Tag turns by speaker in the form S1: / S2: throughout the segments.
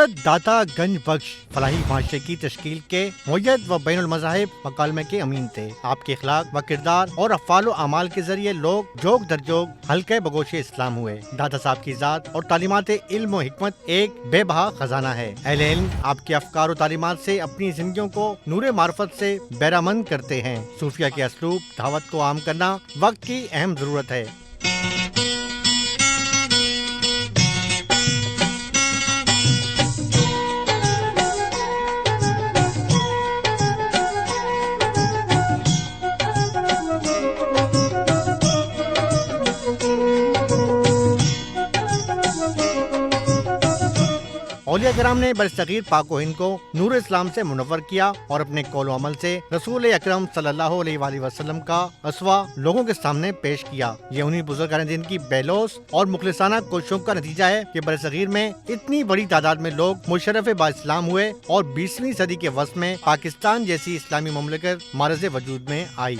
S1: حضرت داتا گنج بخش فلاحی معاشرے کی تشکیل کے معید و بین المذاہب مکالمے کے امین تھے۔ آپ کے اخلاق و کردار اور افعال و اعمال کے ذریعے لوگ جوگ در جوگ حلقہ بگوش اسلام ہوئے۔ داتا صاحب کی ذات اور تعلیمات علم و حکمت ایک بے بہا خزانہ ہے۔ اہل علم آپ کے افکار و تعلیمات سے اپنی زندگیوں کو نور معرفت سے بہرامند کرتے ہیں۔ صوفیہ کے اسلوب دعوت کو عام کرنا وقت کی اہم ضرورت ہے۔ اولیاء کرام نے برصغیر پاک و ہند کو نور اسلام سے منور کیا اور اپنے قول و عمل سے رسول اکرم صلی اللہ علیہ وآلہ وسلم کا اسوہ لوگوں کے سامنے پیش کیا۔ یہ انہی بزرگان دین کی بے لوث اور مخلصانہ کوششوں کا نتیجہ ہے کہ برصغیر میں اتنی بڑی تعداد میں لوگ مشرف با اسلام ہوئے اور 20ویں صدی کے وسط میں پاکستان جیسی اسلامی مملکت معرض وجود میں آئی۔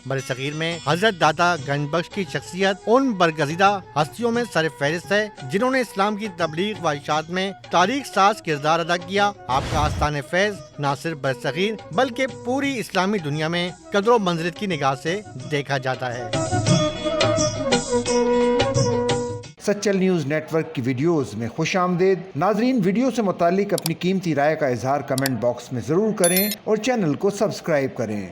S1: برصغیر میں حضرت داتا گنج بخش کی شخصیت ان برگزیدہ ہستیوں میں سر فہرست ہے جنہوں نے اسلام کی تبلیغ و اشاعت میں تاریخ ساز کردار ادا کیا۔ آپ کا آستان فیض نہ صرف برصغیر بلکہ پوری اسلامی دنیا میں قدر و منزلت کی نگاہ سے دیکھا جاتا ہے۔
S2: سچل نیوز نیٹ ورک کی ویڈیوز میں خوش آمدید۔ ناظرین، ویڈیو سے متعلق اپنی قیمتی رائے کا اظہار کمنٹ باکس میں ضرور کریں اور چینل کو سبسکرائب کریں۔